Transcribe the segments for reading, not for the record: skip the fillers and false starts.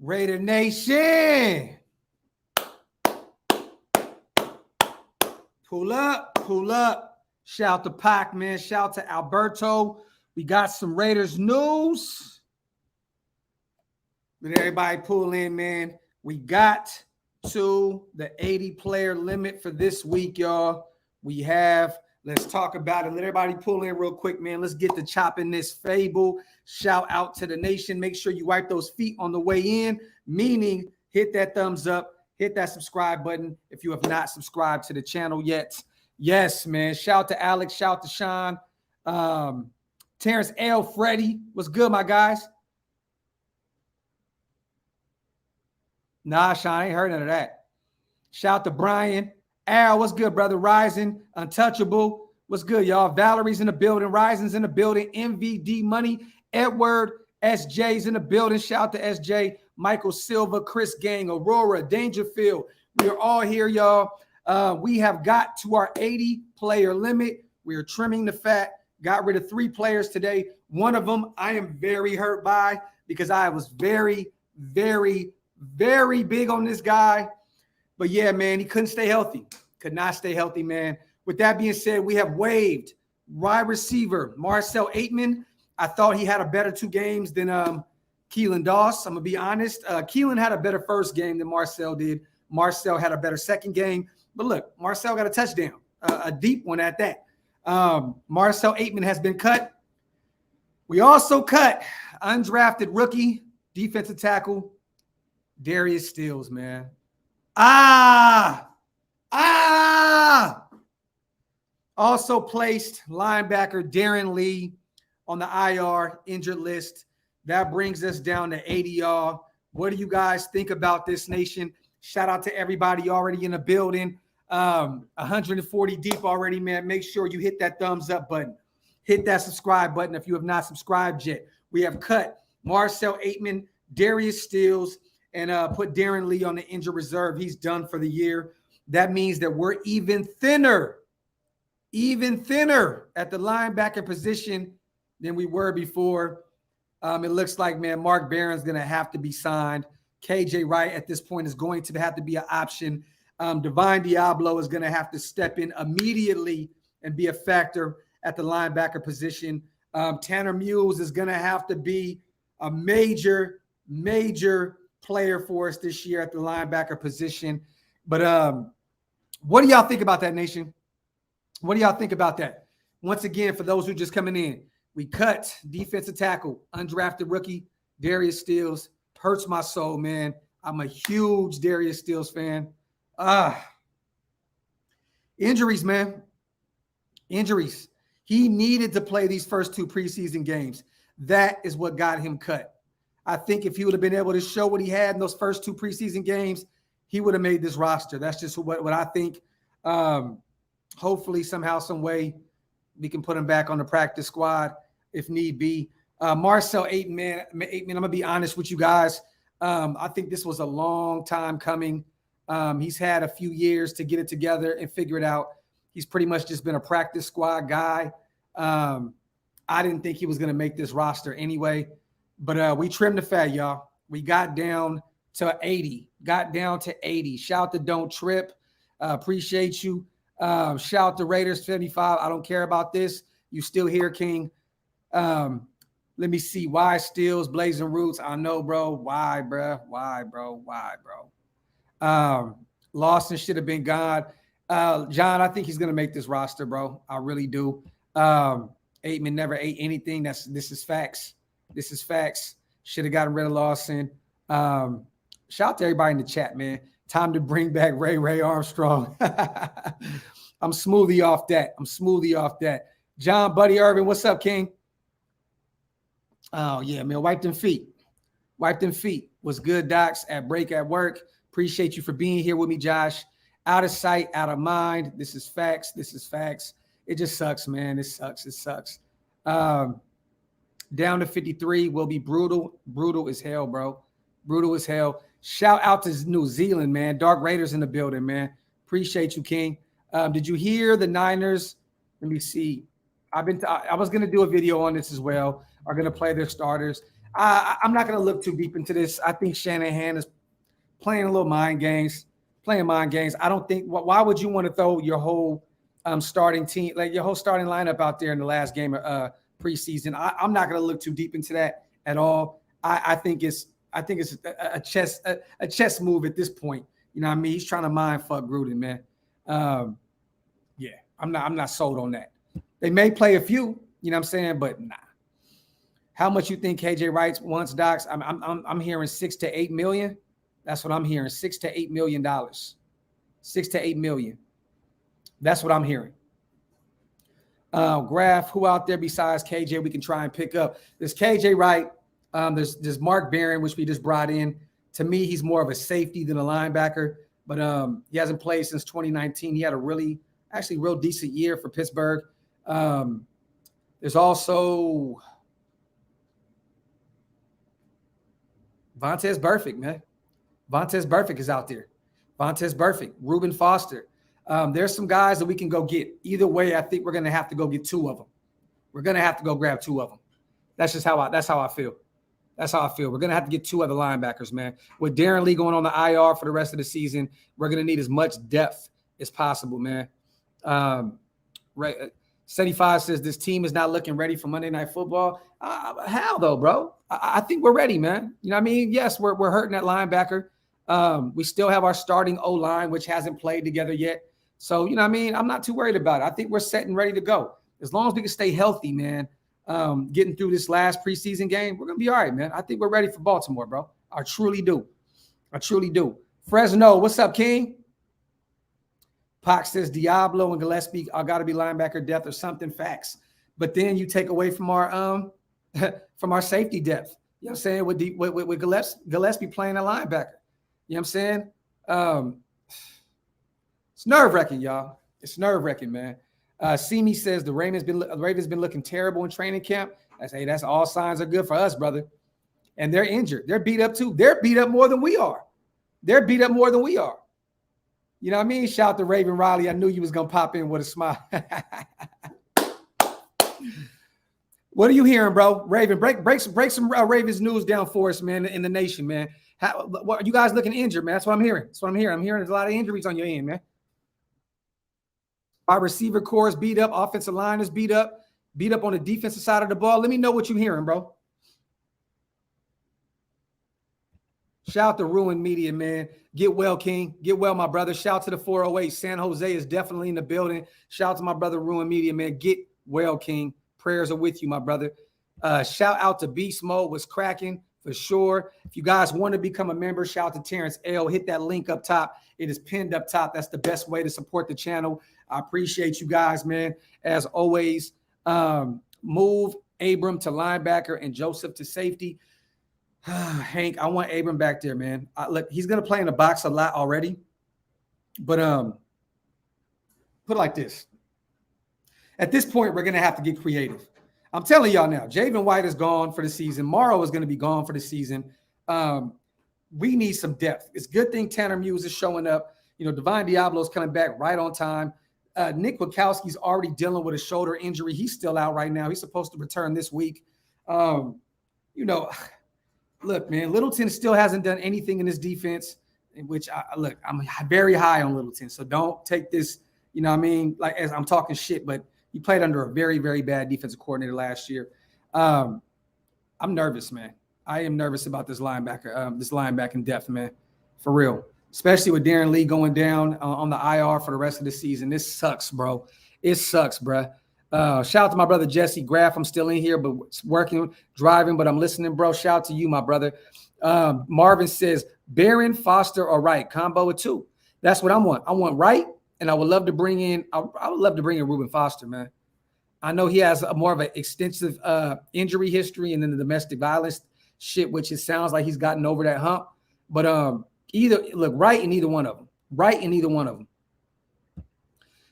Raider Nation. Pull up, pull up. Shout to Pac, man. Shout to Alberto. We got some Raiders news. Let everybody pull in, man. We got to the 80-player limit for this week, y'all. We have, let's talk about it. Let everybody pull in real quick, man. Let's get to chopping this fable. Shout out to the nation. Make sure you wipe those feet on the way in, meaning hit that thumbs up, hit that subscribe button if you have not subscribed to the channel yet. Yes, man. Shout to Alex. Shout to Sean. Terrence L. Freddie. What's good, my guys? Nah, Sean, I ain't heard none of that. Shout to Brian. Al, what's good, brother? Rising, Untouchable. What's good, y'all? Valerie's in the building. Rising's in the building. MVD Money. Edward. SJ's in the building. Shout to SJ. Michael Silva. Chris Gang. Aurora. Dangerfield. We are all here, y'all. We have got to our 80-player limit. We are trimming the fat. Got rid of 3 players today. One of them I am very hurt by because I was very, very, very big on this guy. But yeah, man, he couldn't stay healthy. Could not stay healthy, man. With that being said, we have waived wide receiver Marcel Ateman. I thought he had a better 2 games than Keelan Doss. I'm going to be honest. Keelan had a better first game than Marcel did. Marcel had a better second game. But look, Marcel got a touchdown, a deep one at that. Marcel Ateman has been cut. We also cut undrafted rookie defensive tackle Darius Stills, man. Also placed linebacker Darren Lee on the IR injured list. That brings us down to 80, y'all. What do you guys think about this, nation? Shout out to everybody already in the building. 140 deep already, man. Make sure you hit that thumbs up button. Hit that subscribe button if you have not subscribed yet. We have cut Marcel Ateman, Darius Stills, and put Darren Lee on the injured reserve. He's done for the year. That means that we're even thinner at the linebacker position than we were before. It looks like, man, Mark Barron's going to have to be signed. KJ Wright at this point is going to have to be an option. Divine Diablo is going to have to step in immediately and be a factor at the linebacker position. Tanner Mules is going to have to be a major player for us this year at the linebacker position. But what do y'all think about that, nation? What do y'all think about that? Once again, for those who are just coming in, we cut defensive tackle, undrafted rookie, Darius Stills. Hurts my soul, man. I'm a huge Darius Stills fan. Injuries, man. Injuries. He needed to play these first 2 preseason games. That is what got him cut. I think if he would have been able to show what he had in those first 2 preseason games, he would have made this roster. That's just what I think. Hopefully, somehow, some way, we can put him back on the practice squad if need be. Marcel Ateman, man, I'm going to be honest with you guys. I think this was a long time coming. He's had a few years to get it together and figure it out. He's pretty much just been a practice squad guy. I didn't think he was going to make this roster anyway. But we trimmed the fat, y'all. We got down to 80. Shout to Don't Trip. Appreciate you. Shout to Raiders 75. I don't care about this. You still here, King. Let me see. Why Stills, Blazing Roots? I know, bro. Why, bro? Lawson should have been gone. John, I think he's going to make this roster, bro. I really do. Ateman never ate anything. This is facts. Should have gotten rid of Lawson. Shout out to everybody in the chat, man. Time to bring back Ray Armstrong. I'm smoothie off that. John Buddy Irvin, what's up, King? Oh, yeah, man. Wipe them feet. What's good, Docs? At break at work. Appreciate you for being here with me, Josh. Out of sight, out of mind. This is facts. It just sucks, man. It sucks. Down to 53 will be brutal. Brutal as hell, bro. Brutal as hell. Shout out to New Zealand, man. Dark Raiders in the building, man. Appreciate you, King. Did you hear the Niners? Let me see. I was going to do a video on this as well. Are going to play their starters. I'm not going to look too deep into this. I think Shanahan is playing a little mind games, I don't think, why would you want to throw your whole starting team, like your whole starting lineup out there in the last game of preseason? I'm not going to look too deep into that at all. I think it's a chess move at this point. You know what I mean? He's trying to mind fuck Gruden, man. Yeah, I'm not sold on that. They may play a few, you know what I'm saying, but nah. How much you think KJ Wright wants, Docs? I'm hearing $6 to $8 million. That's what I'm hearing. $6 to $8 million. $6 to $8 million. That's what I'm hearing. Graph, who out there besides KJ we can try and pick up? There's KJ Wright. There's Mark Barron, which we just brought in. To me, he's more of a safety than a linebacker, but he hasn't played since 2019. He had a real decent year for Pittsburgh. There's also Vontaze Burfict, man. Vontaze Burfict is out there. Vontaze Burfict, Reuben Foster. There's some guys that we can go get. Either way, I think we're going to have to go get two of them. We're going to have to go grab two of them. That's how I feel. That's how I feel. We're going to have to get two other linebackers, man. With Darren Lee going on the IR for the rest of the season, we're going to need as much depth as possible, man. Right. 75 says this team is not looking ready for Monday Night Football. How though, bro? I think we're ready, man. You know what I mean? Yes, we're hurting that linebacker. We still have our starting O-line, which hasn't played together yet. So, you know what I mean? I'm not too worried about it. I think we're set and ready to go. As long as we can stay healthy, man, getting through this last preseason game, we're going to be all right, man. I think we're ready for Baltimore, bro. I truly do. Fresno, what's up, King? Pac says Diablo and Gillespie are got to be linebacker depth or something. Facts. But then you take away from our safety depth. You know what I'm saying? With Gillespie playing a linebacker. You know what I'm saying? It's nerve-wracking, y'all. It's nerve-wracking, man. Simi says the Ravens been looking terrible in training camp. I say that's all signs are good for us, brother. And they're injured. They're beat up too. They're beat up more than we are. You know what I mean? Shout out to Raven Riley. I knew you was going to pop in with a smile. What are you hearing, bro? Raven, break some Ravens news down for us, man, in the nation, man. What are you guys looking injured, man? That's what I'm hearing. I'm hearing there's a lot of injuries on your end, man. Our receiver core is beat up. Offensive line is beat up on the defensive side of the ball. Let me know what you're hearing, bro. Shout out to Ruin Media, man. Get well, King. Get well, my brother. Shout out to the 408. San Jose is definitely in the building. Shout out to my brother, Ruin Media, man. Get well, King. Prayers are with you, my brother. Shout out to Beast Mode. Was cracking for sure. If you guys want to become a member, shout out to Terrence L. Hit that link up top. It is pinned up top. That's the best way to support the channel. I appreciate you guys, man. As always, move Abram to linebacker and Joseph to safety. Hank, I want Abram back there, man. Look, he's going to play in the box a lot already. But put it like this. At this point, we're going to have to get creative. I'm telling y'all now, Javen White is gone for the season. Morrow is going to be gone for the season. We need some depth. It's a good thing Tanner Muse is showing up. You know, Divine Diablo is coming back right on time. Nick Wikowski's already dealing with a shoulder injury. He's still out right now. He's supposed to return this week. You know, look, man, Littleton still hasn't done anything in this defense, which I'm very high on Littleton. So don't take this, you know what I mean, like as I'm talking shit, but he played under a very, very bad defensive coordinator last year. I'm nervous, man. I am nervous about this linebacking depth, man, for real. Especially with Darren Lee going down on the IR for the rest of the season. This sucks, bro. It sucks, bro. Shout out to my brother Jesse Graff. I'm still in here, but working, driving, but I'm listening, bro. Shout out to you, my brother. Marvin says, Barron, Foster, or Wright. Combo of two. That's what I want. I want Wright, and I would love to bring in Reuben Foster, man. I know he has more of an extensive injury history and then the domestic violence shit, which it sounds like he's gotten over that hump. But Wright in either one of them.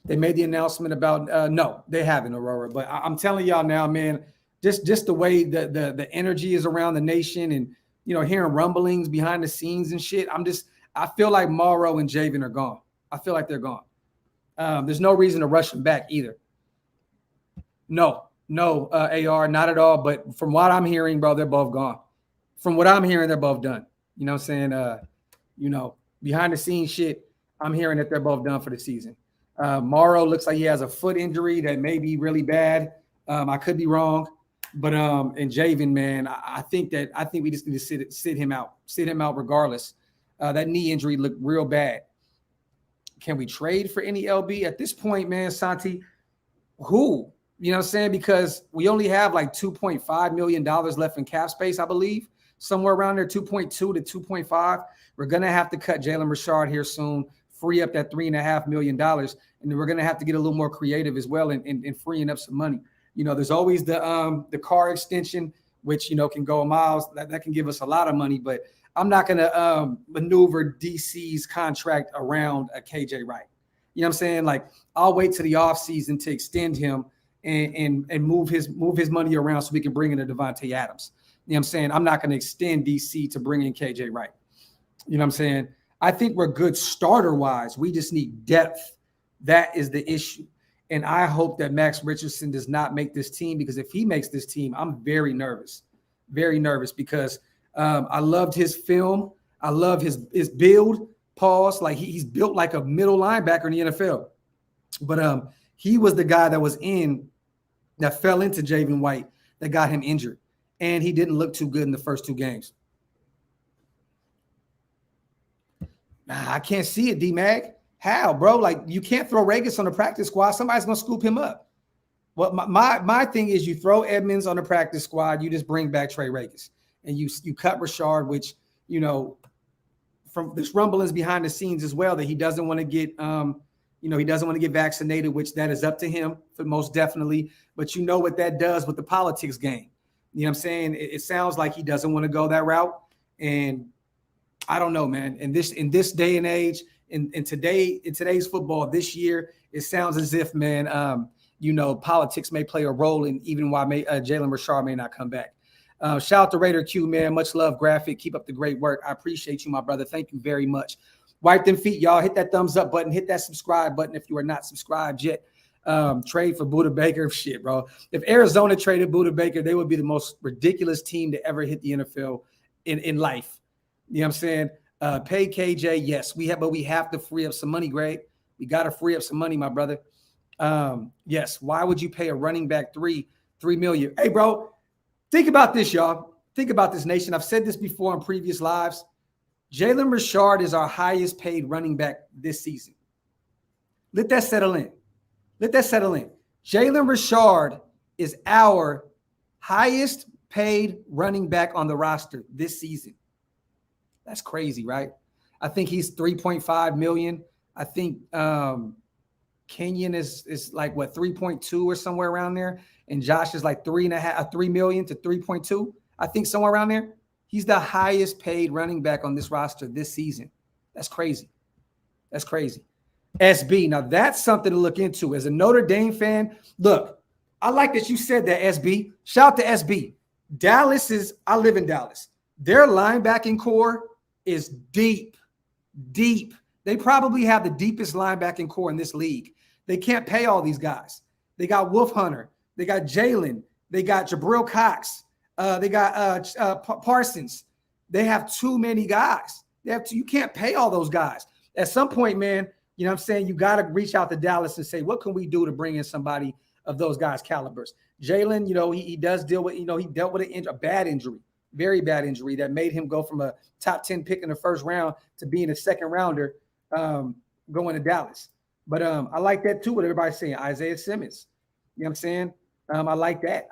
They made the announcement about no, they haven't, Aurora. But I'm telling y'all now, man, just the way the energy is around the nation, and you know, hearing rumblings behind the scenes and shit. I feel like Morrow and Javen are gone. I feel like they're gone. There's no reason to rush them back either. No, AR, not at all. But from what I'm hearing, bro, they're both gone. from what I'm hearing, they're both done. You know what I'm saying? Behind the scenes shit, I'm hearing that they're both done for the season. Morrow looks like he has a foot injury that may be really bad. I could be wrong. But and Javen, man, I think we just need to sit him out regardless. That knee injury looked real bad. Can we trade for any LB at this point, man, Santi? Who? You know what I'm saying? Because we only have like $2.5 million left in cap space, I believe. Somewhere around there, 2.2 to 2.5. We're going to have to cut Jalen Richard here soon, free up that $3.5 million. And then we're going to have to get a little more creative as well in freeing up some money. You know, there's always the car extension, which, you know, can go miles. That can give us a lot of money. But I'm not going to maneuver DC's contract around a KJ Wright. You know what I'm saying? Like, I'll wait to the offseason to extend him and move his money around so we can bring in a Devontae Adams. You know what I'm saying? I'm not going to extend DC to bring in KJ Wright. You know what I'm saying? I think we're good starter-wise. We just need depth. That is the issue. And I hope that Max Richardson does not make this team, because if he makes this team, I'm very nervous because I loved his film. I love his build. Pause. Like he's built like a middle linebacker in the NFL. But he was the guy that fell into Javen White that got him injured. And he didn't look too good in the first two games. I can't see it, D-Mag. How, bro? Like, you can't throw Regis on the practice squad. Somebody's going to scoop him up. Well, my thing is, you throw Edmonds on the practice squad, you just bring back Trey Regis. And you cut Richard, which, you know, from this rumblings behind the scenes as well, that he doesn't want to get he doesn't want to get vaccinated, which that is up to him for most definitely. But you know what that does with the politics game. You know what I'm saying? It sounds like he doesn't want to go that route. And I don't know, man. In this day and age, in today's football this year, it sounds as if, man, politics may play a role in even why Jalen Richard may not come back. Shout out to Raider Q, man. Much love, Graphic. Keep up the great work. I appreciate you, my brother. Thank you very much. Wipe them feet, y'all. Hit that thumbs up button. Hit that subscribe button if you are not subscribed yet. Trade for Budda Baker. Shit, bro. If Arizona traded Budda Baker, they would be the most ridiculous team to ever hit the NFL in life. You know what I'm saying? Pay KJ, yes. But we have to free up some money, Greg. We got to free up some money, my brother. Yes. Why would you pay a running back $3 million? Hey, bro, think about this, y'all. Think about this, nation. I've said this before in previous lives. Jalen Richard is our highest paid running back this season. Let that settle in. Jalen Richard is our highest paid running back on the roster this season. That's crazy, right? I think he's 3.5 million. I think Kenyon is like what, 3.2 or somewhere around there. And Josh is like 3 million to 3.2. I think somewhere around there. He's the highest paid running back on this roster this season. That's crazy. SB. Now that's something to look into. As a Notre Dame fan, look, I like that you said that, SB. Shout out to SB. I live in Dallas. Their linebacking core is deep. They probably have the deepest linebacking core in this league. They can't pay all these guys. They got Wolf Hunter. They got Jalen. They got Jabril Cox. They got Parsons. They have too many guys. You can't pay all those guys. At some point, man, you know what I'm saying? You got to reach out to Dallas and say, what can we do to bring in somebody of those guys' calibers? Jalen, you know, he does deal with, he dealt with a bad injury, very bad injury that made him go from a top 10 pick in the first round to being a second rounder going to Dallas. But I like that too, what everybody's saying. Isaiah Simmons, you know what I'm saying? I like that.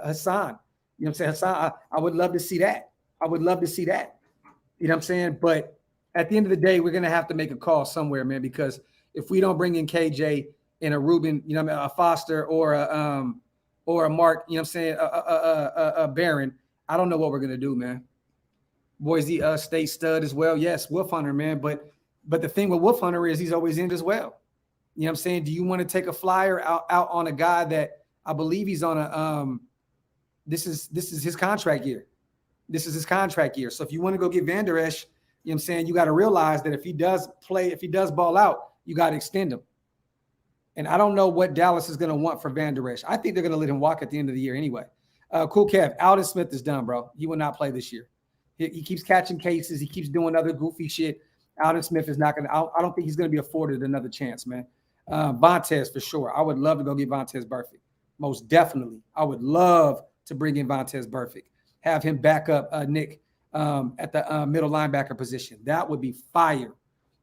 Hassan, you know what I'm saying? Hassan, I would love to see that. You know what I'm saying? But at the end of the day, we're going to have to make a call somewhere, man, because if we don't bring in KJ and a Ruben, you know, a Foster or a Mark, you know what I'm saying, a Barron, I don't know what we're going to do, man. Boise State stud as well. Yes, Wolf Hunter, man. But the thing with Wolf Hunter is he's always in as well. You know what I'm saying? Do you want to take a flyer out on a guy that I believe he's on a this is his contract year. So if you want to go get Van Der Esch, you know what I'm saying, you got to realize that if he does ball out, you got to extend him. And I don't know what Dallas is going to want for Van Der Esch. I think they're going to let him walk at the end of the year anyway. Cool Kev, Alden Smith is done, bro. He will not play this year. He keeps catching cases. He keeps doing other goofy shit. Alden Smith is not going to, I don't think he's going to be afforded another chance, man. Vontaze for sure. I would love to go get Vontaze Burfict. Most definitely. I would love to bring in Vontaze Burfict. Have him back up Nick at the middle linebacker position. That would be fire.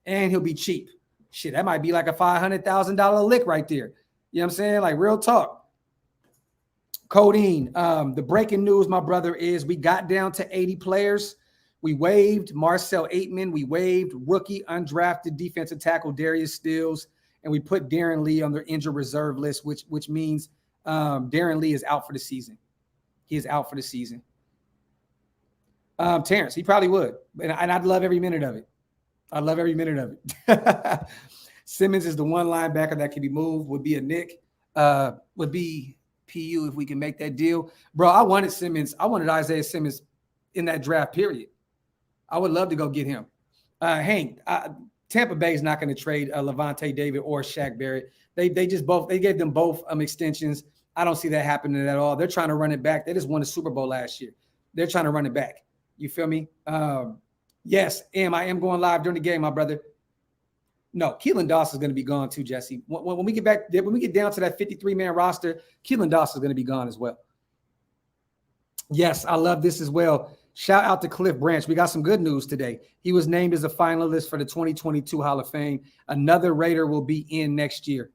And he'll be cheap. Shit, that might be like a $500,000 lick right there. You know what I'm saying? Like real talk. Codeine. The breaking news, my brother, is we got down to 80 players. We waived Marcel Ateman. We waived rookie undrafted defensive tackle Darius Stills. And we put Darren Lee on their injured reserve list, which means Darren Lee is out for the season. He is out for the season. Terrence, he probably would. And I'd love every minute of it. I'd love every minute of it. Simmons is the one linebacker that can be moved. Would be a Nick. Would be PU if we can make that deal. Bro, I wanted Simmons. I wanted Isaiah Simmons in that draft period. I would love to go get him. Hank, Tampa Bay is not going to trade Levante David or Shaq Barrett. They gave them both extensions. I don't see that happening at all. They're trying to run it back. They just won the Super Bowl last year. They're trying to run it back. You feel me? Yes, I am going live during the game, my brother. No, Keelan Dawson is going to be gone too, Jesse. When we get back, when we get down to that 53-man roster, Keelan Dawson is going to be gone as well. Yes, I love this as well. Shout out to Cliff Branch. We got some good news today. He was named as a finalist for the 2022 Hall of Fame. Another Raider will be in next year.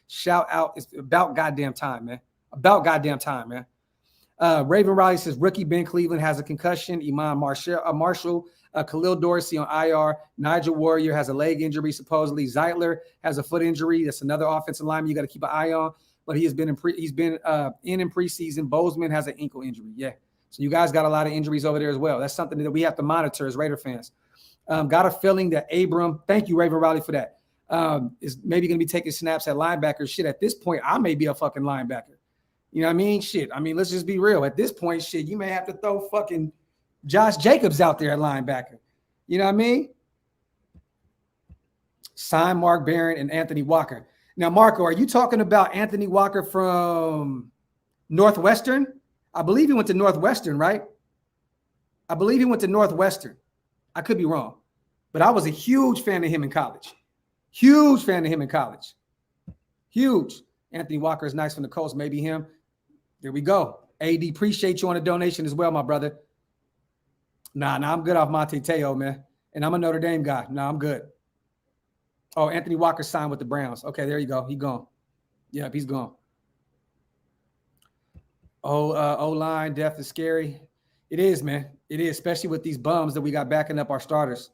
Shout out. It's about goddamn time, man. Raven Riley says rookie Ben Cleveland has a concussion. Iman Marshall, Khalil Dorsey on IR. Nigel Warrior has a leg injury, supposedly. Zeitler has a foot injury. That's another offensive lineman you got to keep an eye on. But he has been in preseason. Bozeman has an ankle injury. Yeah. So you guys got a lot of injuries over there as well. That's something that we have to monitor as Raider fans. Got a feeling that Abram, thank you, Raven Riley, for that, is maybe going to be taking snaps at linebacker. Shit, at this point, I may be a fucking linebacker. You know what I mean? Shit. I mean, let's just be real. At this point, shit, you may have to throw fucking Josh Jacobs out there at linebacker. You know what I mean? Sign Mark Barron and Anthony Walker. Now, Marco, are you talking about Anthony Walker from Northwestern? I believe he went to Northwestern, right? I could be wrong. But I was a huge fan of him in college. Huge. Anthony Walker is nice from the Colts. Maybe him. There we go. AD, appreciate you on the donation as well, my brother. Nah, I'm good off Monte Teo, man. And I'm a Notre Dame guy. Nah, I'm good. Oh, Anthony Walker signed with the Browns. Okay, there you go. He gone. Yep, he's gone. O-line depth is scary. It is, man. It is, especially with these bums that we got backing up our starters.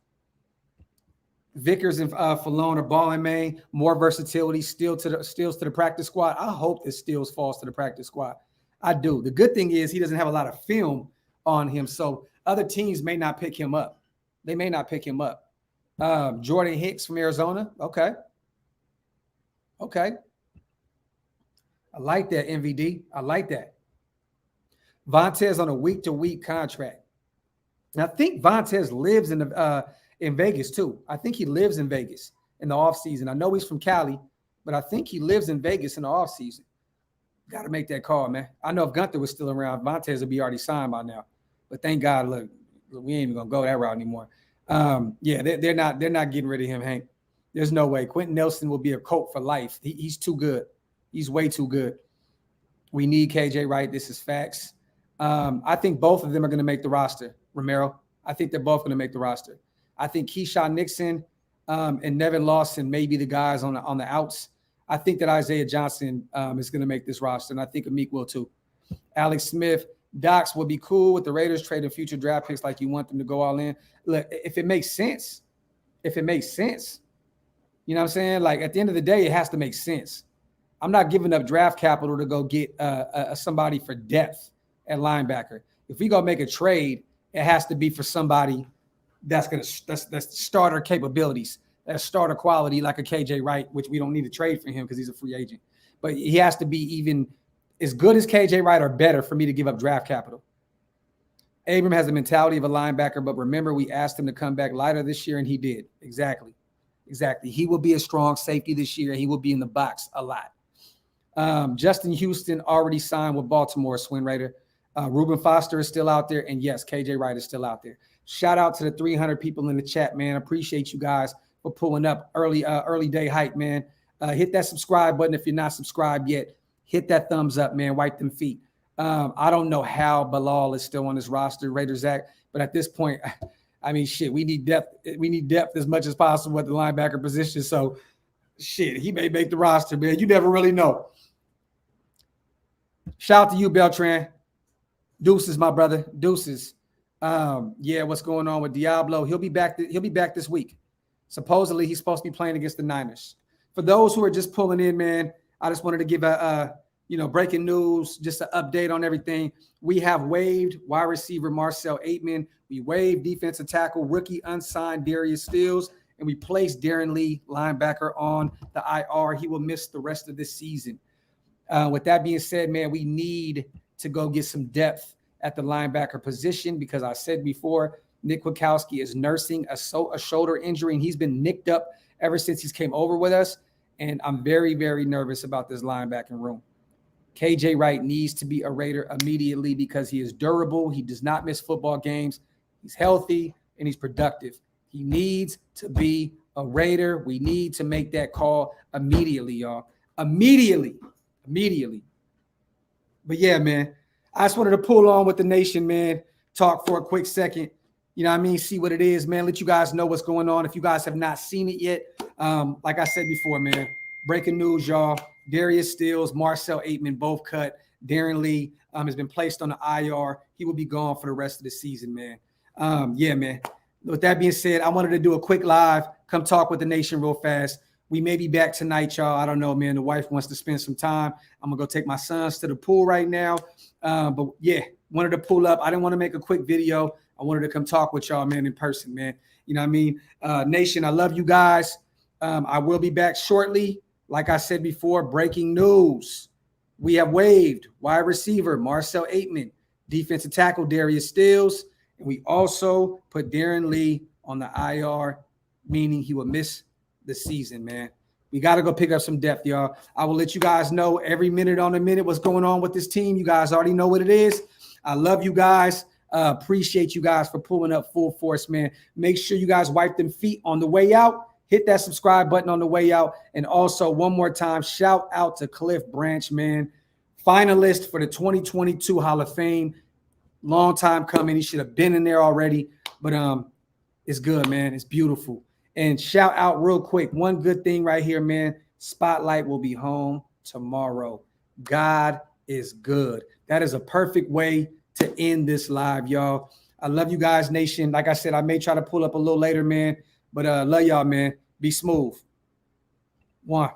Vickers and Falone are balling, man. More versatility. Steals to the practice squad. I hope that Steals falls to the practice squad. I do. The good thing is he doesn't have a lot of film on him, so other teams may not pick him up. They may not pick him up. Jordan Hicks from Arizona. Okay. I like that, MVD. I like that. Vontaze on a week-to-week contract. And I think Vontaze lives in Vegas too. I think he lives in Vegas in the offseason. I know he's from Cali, but I think he lives in Vegas in the offseason. Got to make that call, man. I know if Gunther was still around, Vontaze would be already signed by now. But thank God, look, we ain't even gonna go that route anymore. They're not getting rid of him, Hank. There's no way. Quentin Nelson will be a Colt for life. He's too good. He's way too good. We need KJ Wright. This is facts. I think both of them are going to make the roster, Romero. I think they're both going to make the roster. I think Keyshawn Nixon and Nevin Lawson may be the guys on the outs. I think that Isaiah Johnson is going to make this roster, and I think Amik will too. Alex Smith, Docs will be cool with the Raiders trading future draft picks like you want them to go all in. Look, if it makes sense, you know what I'm saying? Like at the end of the day, it has to make sense. I'm not giving up draft capital to go get somebody for depth at linebacker. If we go make a trade, it has to be for somebody that's starter capabilities, that's starter quality, like a KJ Wright, which we don't need to trade for him because he's a free agent. But he has to be even as good as KJ Wright or better for me to give up draft capital. Abram has the mentality of a linebacker, but remember, we asked him to come back lighter this year, and he did. Exactly. He will be a strong safety this year, and he will be in the box a lot. Justin Houston already signed with Baltimore, Swin Raider. Reuben Foster is still out there. And yes, KJ Wright is still out there. Shout out to the 300 people in the chat, man. Appreciate you guys for pulling up early day hype, man. Hit that subscribe button if you're not subscribed yet. Hit that thumbs up, man. Wipe them feet. I don't know how Bilal is still on this roster, Raiders Act, but at this point, I mean, shit, we need depth. We need depth as much as possible at the linebacker position. So, shit, he may make the roster, man. You never really know. Shout out to you, Beltran. Deuces, my brother. Deuces. Yeah, what's going on with Diablo? He'll be back this week. Supposedly, he's supposed to be playing against the Niners. For those who are just pulling in, man, I just wanted to give a breaking news, just an update on everything. We have waived wide receiver Marcel Ateman. We waived defensive tackle rookie unsigned Darius Stills, and we placed Darren Lee, linebacker, on the IR. He will miss the rest of this season. With that being said, man, we need to go get some depth at the linebacker position because I said before, Nick Wikowski is nursing a shoulder injury, and he's been nicked up ever since he's came over with us. And I'm very, very nervous about this linebacking room. KJ Wright needs to be a Raider immediately because he is durable. He does not miss football games. He's healthy and he's productive. He needs to be a Raider. We need to make that call immediately, y'all. Immediately. But yeah, man, I just wanted to pull on with the nation, man. Talk for a quick second. You know what I mean? See what it is, man. Let you guys know what's going on. If you guys have not seen it yet, like I said before, man, breaking news, y'all. Darius Stills, Marcel Ateman, both cut. Darren Lee has been placed on the IR. He will be gone for the rest of the season, man. Yeah, man. With that being said, I wanted to do a quick live. Come talk with the nation real fast. We may be back tonight, y'all. I don't know, man. The wife wants to spend some time. I'm going to go take my sons to the pool right now. But, yeah, wanted to pull up. I didn't want to make a quick video. I wanted to come talk with y'all, man, in person, man. You know what I mean? Nation, I love you guys. I will be back shortly. Like I said before, breaking news. We have waived wide receiver Marcel Ateman, defensive tackle Darius Stills, and we also put Darren Lee on the IR, meaning he will miss the season, man. We got to go pick up some depth, y'all. I will let you guys know every minute on the minute what's going on with this team. You guys already know what it is. I love you guys. Appreciate you guys for pulling up full force, man. Make sure you guys wipe them feet on the way out. Hit that subscribe button on the way out. And also, one more time, shout out to Cliff Branch, man. Finalist for the 2022 Hall of Fame. Long time coming. He should have been in there already. But it's good, man. It's beautiful. And shout out real quick. One good thing right here, man. Spotlight will be home tomorrow. God is good. That is a perfect way to end this live, y'all. I love you guys, nation. Like I said, I may try to pull up a little later, man. But love y'all, man. Be smooth. One.